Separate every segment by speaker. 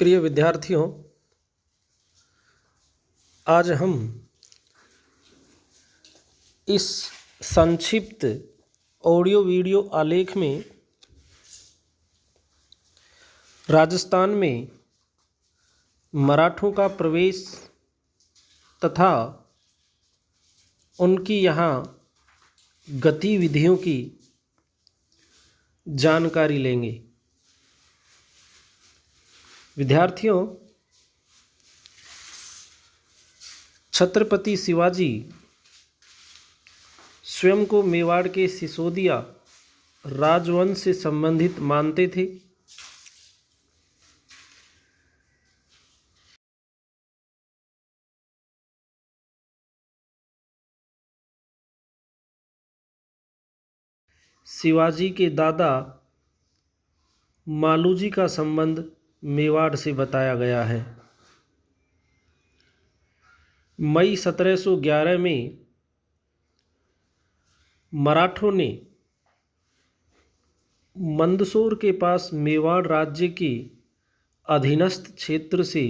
Speaker 1: प्रिय विद्यार्थियों, आज हम इस संक्षिप्त ऑडियो वीडियो आलेख में राजस्थान में मराठों का प्रवेश तथा उनकी यहाँ गतिविधियों की जानकारी लेंगे। विद्यार्थियों, छत्रपति शिवाजी स्वयं को मेवाड़ के सिसोदिया राजवंश से संबंधित मानते थे। शिवाजी के दादा मालूजी का संबंध मेवाड़ से बताया गया है। मई 1711 में मराठों ने मंदसौर के पास मेवाड़ राज्य के अधीनस्थ क्षेत्र से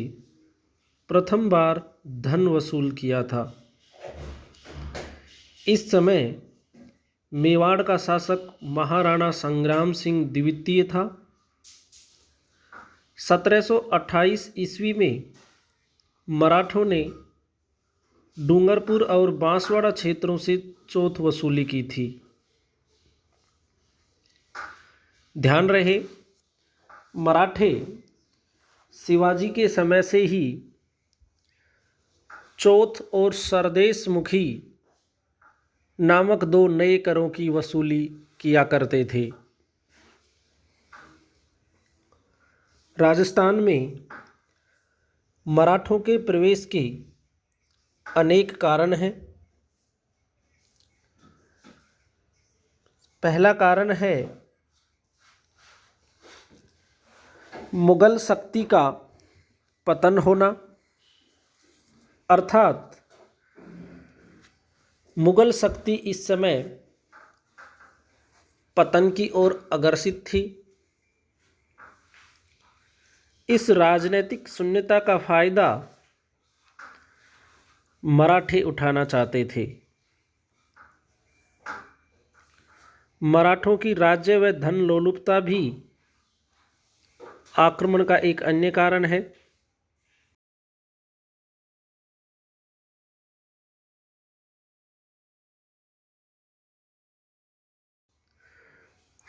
Speaker 1: प्रथम बार धन वसूल किया था। इस समय मेवाड़ का शासक महाराणा संग्राम सिंह द्वितीय था। 1728 ईस्वी में मराठों ने डूंगरपुर और बांसवाड़ा क्षेत्रों से चौथ वसूली की थी। ध्यान रहे, मराठे शिवाजी के समय से ही चौथ और सरदेश मुखी नामक दो नए करों की वसूली किया करते थे। राजस्थान में मराठों के प्रवेश के अनेक कारण हैं। पहला कारण है मुगल शक्ति का पतन होना, अर्थात मुगल शक्ति इस समय पतन की ओर अग्रसित थी। इस राजनीतिक शून्यता का फायदा मराठे उठाना चाहते थे। मराठों की राज्य व धन लोलुपता भी आक्रमण का एक अन्य कारण है।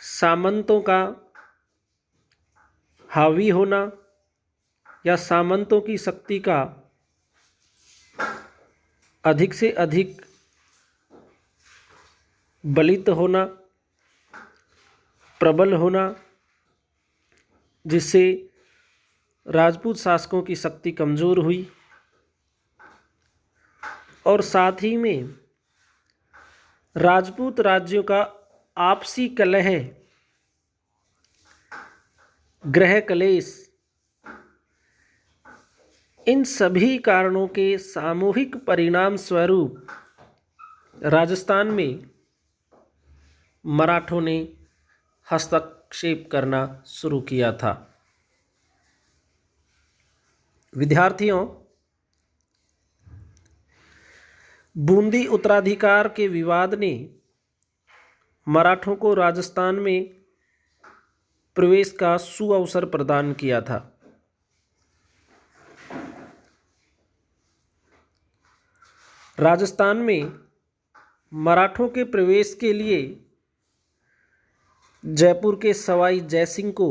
Speaker 1: सामंतों का हावी होना या सामंतों की शक्ति का अधिक से अधिक बलित होना, प्रबल होना, जिससे राजपूत शासकों की शक्ति कमजोर हुई, और साथ ही में राजपूत राज्यों का आपसी कलह, गृह कलेश, इन सभी कारणों के सामूहिक परिणाम स्वरूप राजस्थान में मराठों ने हस्तक्षेप करना शुरू किया था। विद्यार्थियों, बूंदी उत्तराधिकार के विवाद ने मराठों को राजस्थान में प्रवेश का सुअवसर प्रदान किया था। राजस्थान में मराठों के प्रवेश के लिए जयपुर के सवाई जयसिंह को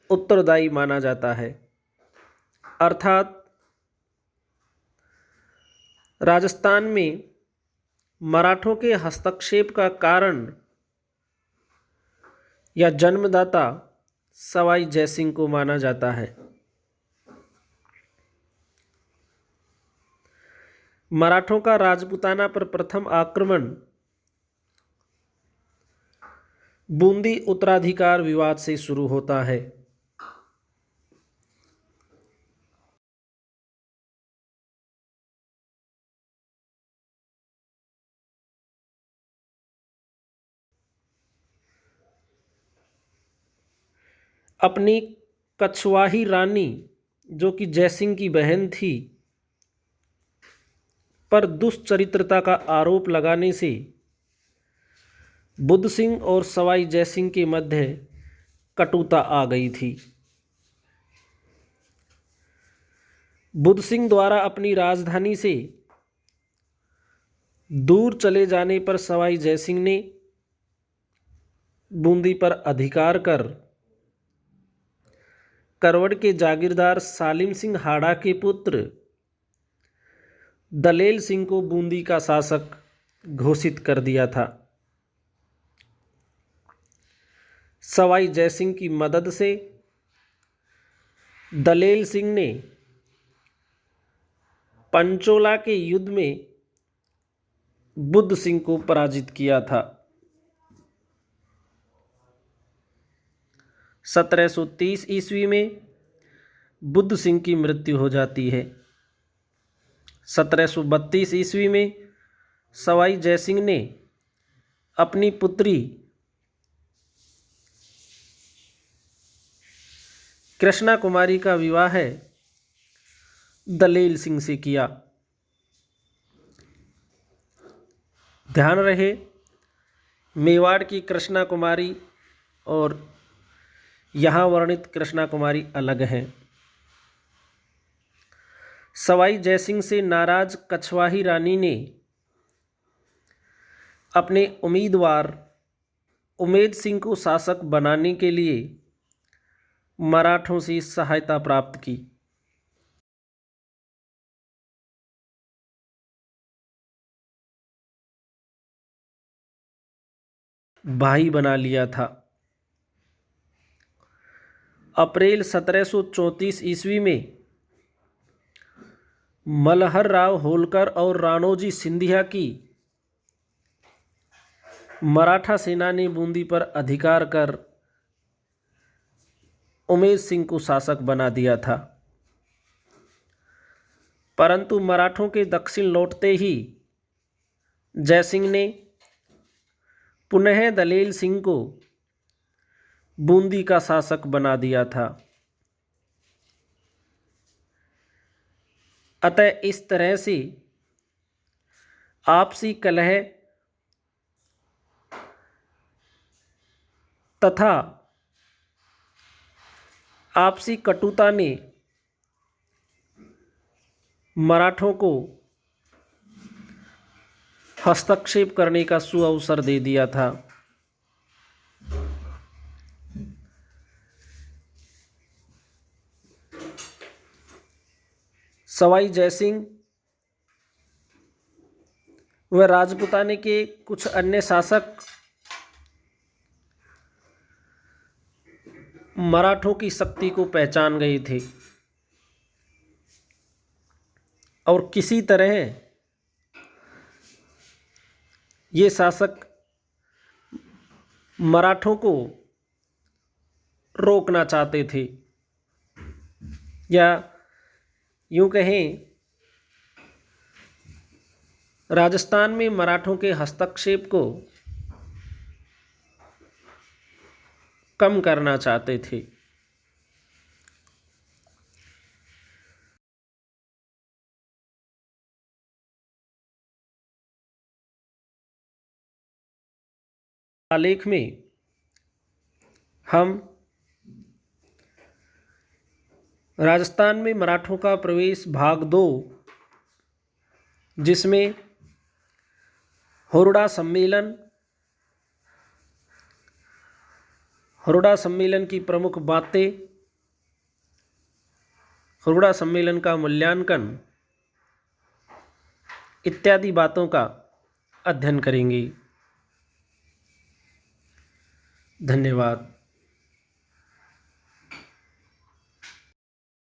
Speaker 1: उत्तरदायी माना जाता है। अर्थात राजस्थान में मराठों के हस्तक्षेप का कारण या जन्मदाता सवाई जयसिंह को माना जाता है। मराठों का राजपूताना पर प्रथम आक्रमण बूंदी उत्तराधिकार विवाद से शुरू होता है। अपनी कछवाही रानी जो कि जयसिंह की बहन थी पर दुष्चरित्रता का आरोप लगाने से बुद्ध सिंह और सवाई जयसिंह के मध्य कटुता आ गई थी। बुद्ध सिंह द्वारा अपनी राजधानी से दूर चले जाने पर सवाई जयसिंह ने बूंदी पर अधिकार कर करवड़ के जागीरदार सालिम सिंह हाड़ा के पुत्र दलेल सिंह को बूंदी का शासक घोषित कर दिया था। सवाई जयसिंह की मदद से दलेल सिंह ने पंचोला के युद्ध में बुद्ध सिंह को पराजित किया था। 1730 ईस्वी में बुद्ध सिंह की मृत्यु हो जाती है। 1732 ईस्वी में सवाई जयसिंह ने अपनी पुत्री कृष्णा कुमारी का विवाह दलेल सिंह से किया। ध्यान रहे, मेवाड़ की कृष्णा कुमारी और यहाँ वर्णित कृष्णा कुमारी अलग हैं। सवाई जयसिंह से नाराज कछवाही रानी ने अपने उम्मीदवार उमेद सिंह को शासक बनाने के लिए मराठों से सहायता प्राप्त की। भाई बना लिया था। अप्रैल 1734 ईस्वी में मल्हर राव होलकर और राणोजी सिंधिया की मराठा सेना ने बूंदी पर अधिकार कर उमेद सिंह को शासक बना दिया था, परंतु मराठों के दक्षिण लौटते ही जयसिंह ने पुनः दलेल सिंह को बूंदी का शासक बना दिया था। अतः इस तरह से आपसी कलह तथा आपसी कटुता ने मराठों को हस्तक्षेप करने का सुअवसर दे दिया था। सवाई जयसिंह व राजपुताने के कुछ अन्य शासक मराठों की शक्ति को पहचान गए थे और किसी तरह ये शासक मराठों को रोकना चाहते थे, या यूं कहें राजस्थान में मराठों के हस्तक्षेप को कम करना चाहते थे। आलेख में हम राजस्थान में मराठों का प्रवेश भाग 2, जिसमें हुरडा सम्मेलन की प्रमुख बातें, हुरडा सम्मेलन का मूल्यांकन इत्यादि बातों का अध्ययन करेंगे। धन्यवाद।